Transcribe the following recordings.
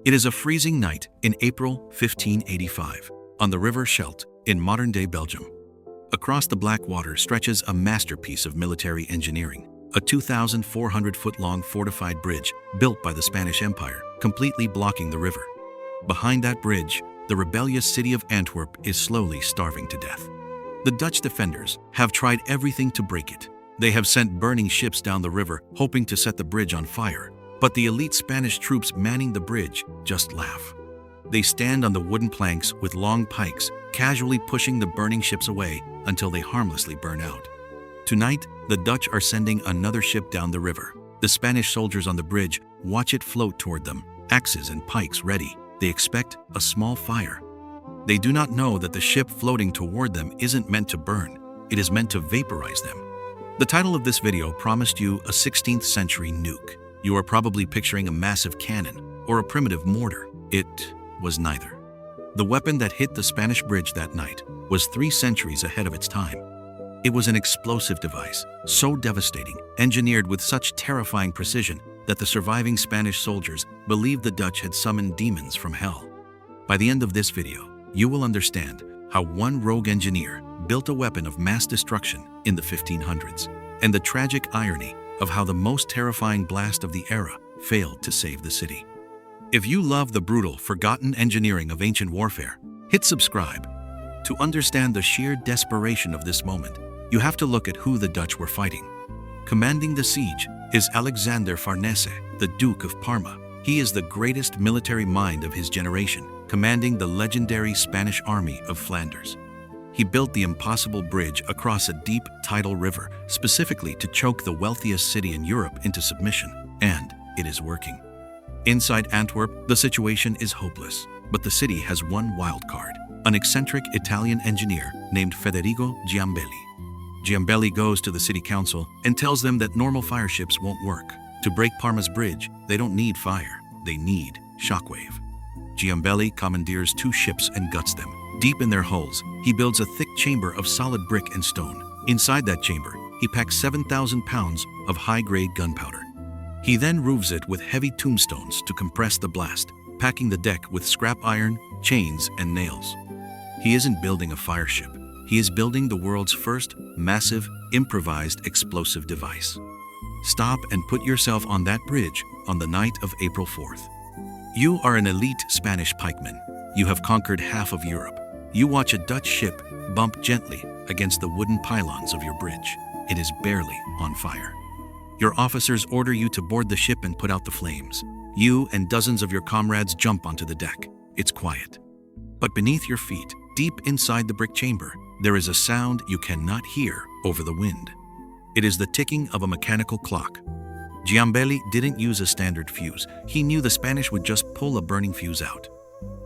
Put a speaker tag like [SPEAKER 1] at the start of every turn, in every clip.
[SPEAKER 1] It is a freezing night in April 1585 on the River Scheldt in modern-day Belgium. Across the black water stretches a masterpiece of military engineering, a 2,400-foot-long fortified bridge built by the Spanish Empire, completely blocking the river. Behind that bridge, the rebellious city of Antwerp is slowly starving to death. The Dutch defenders have tried everything to break it. They have sent burning ships down the river, hoping to set the bridge on fire. But the elite Spanish troops manning the bridge just laugh. They stand on the wooden planks with long pikes, casually pushing the burning ships away until they harmlessly burn out. Tonight, the Dutch are sending another ship down the river. The Spanish soldiers on the bridge watch it float toward them, axes and pikes ready. They expect a small fire. They do not know that the ship floating toward them isn't meant to burn. It is meant to vaporize them. The title of this video promised you a 16th century nuke. You are probably picturing a massive cannon or a primitive mortar. It was neither. The weapon that hit the Spanish bridge that night was 3 centuries ahead of its time. It was an explosive device, so devastating, engineered with such terrifying precision that the surviving Spanish soldiers believed the Dutch had summoned demons from hell. By the end of this video, you will understand how one rogue engineer built a weapon of mass destruction in the 1500s, and the tragic irony of how the most terrifying blast of the era failed to save the city. If you love the brutal, forgotten engineering of ancient warfare, hit subscribe. To understand the sheer desperation of this moment, you have to look at who the Dutch were fighting. Commanding the siege is Alexander Farnese, the Duke of Parma. He is the greatest military mind of his generation, commanding the legendary Spanish army of Flanders. He built the impossible bridge across a deep tidal river, specifically to choke the wealthiest city in Europe into submission, and it is working. Inside Antwerp, the situation is hopeless, but the city has one wild card, an eccentric Italian engineer named Federigo Giambelli. Giambelli goes to the city council and tells them that normal fire ships won't work. To break Parma's bridge, they don't need fire, they need shockwave. Giambelli commandeers 2 ships and guts them. Deep in their hulls, he builds a thick chamber of solid brick and stone. Inside that chamber, he packs 7,000 pounds of high-grade gunpowder. He then roofs it with heavy tombstones to compress the blast, packing the deck with scrap iron, chains, and nails. He isn't building a fire ship. He is building the world's first massive, improvised explosive device. Stop and put yourself on that bridge on the night of April 4th. You are an elite Spanish pikeman. You have conquered half of Europe. You watch a Dutch ship bump gently against the wooden pylons of your bridge. It is barely on fire. Your officers order you to board the ship and put out the flames. You and dozens of your comrades jump onto the deck. It's quiet. But beneath your feet, deep inside the brick chamber, there is a sound you cannot hear over the wind. It is the ticking of a mechanical clock. Giambelli didn't use a standard fuse. He knew the Spanish would just pull a burning fuse out.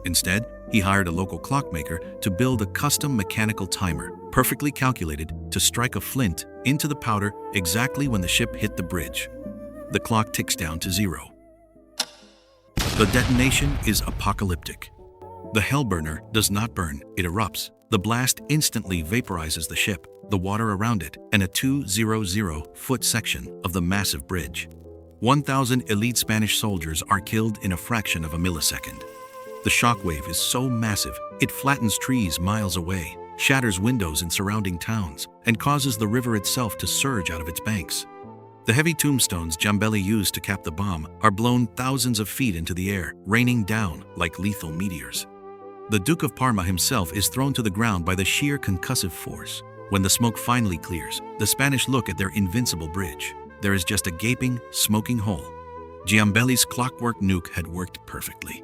[SPEAKER 1] Instead, he hired a local clockmaker to build a custom mechanical timer, perfectly calculated to strike a flint into the powder exactly when the ship hit the bridge. The clock ticks down to 0. The detonation is apocalyptic. The Hellburner does not burn, it erupts. The blast instantly vaporizes the ship, the water around it, and a 200-foot section of the massive bridge. 1,000 elite Spanish soldiers are killed in a fraction of a millisecond. The shockwave is so massive, it flattens trees miles away, shatters windows in surrounding towns, and causes the river itself to surge out of its banks. The heavy tombstones Giambelli used to cap the bomb are blown thousands of feet into the air, raining down like lethal meteors. The Duke of Parma himself is thrown to the ground by the sheer concussive force. When the smoke finally clears, the Spanish look at their invincible bridge. There is just a gaping, smoking hole. Giambelli's clockwork nuke had worked perfectly.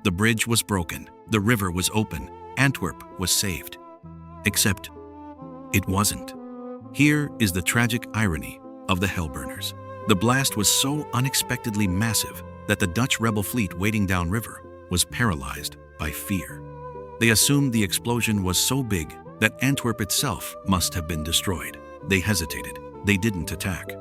[SPEAKER 1] The bridge was broken, the river was open, Antwerp was saved. Except, it wasn't. Here is the tragic irony of the Hellburners. The blast was so unexpectedly massive that the Dutch rebel fleet waiting downriver was paralyzed by fear. They assumed the explosion was so big that Antwerp itself must have been destroyed. They hesitated. They didn't attack.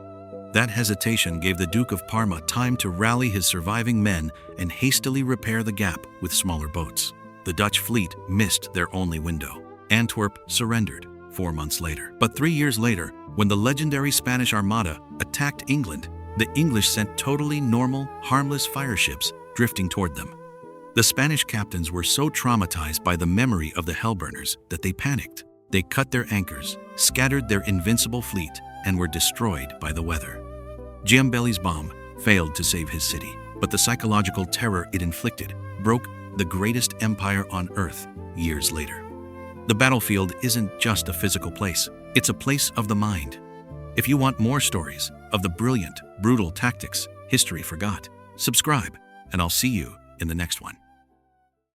[SPEAKER 1] That hesitation gave the Duke of Parma time to rally his surviving men and hastily repair the gap with smaller boats. The Dutch fleet missed their only window. Antwerp surrendered 4 months later. But 3 years later, when the legendary Spanish Armada attacked England, the English sent totally normal, harmless fire ships drifting toward them. The Spanish captains were so traumatized by the memory of the Hellburners that they panicked. They cut their anchors, scattered their invincible fleet, and were destroyed by the weather. Giambelli's bomb failed to save his city, but the psychological terror it inflicted broke the greatest empire on Earth years later. The battlefield isn't just a physical place, it's a place of the mind. If you want more stories of the brilliant, brutal tactics history forgot, subscribe, and I'll see you in the next one.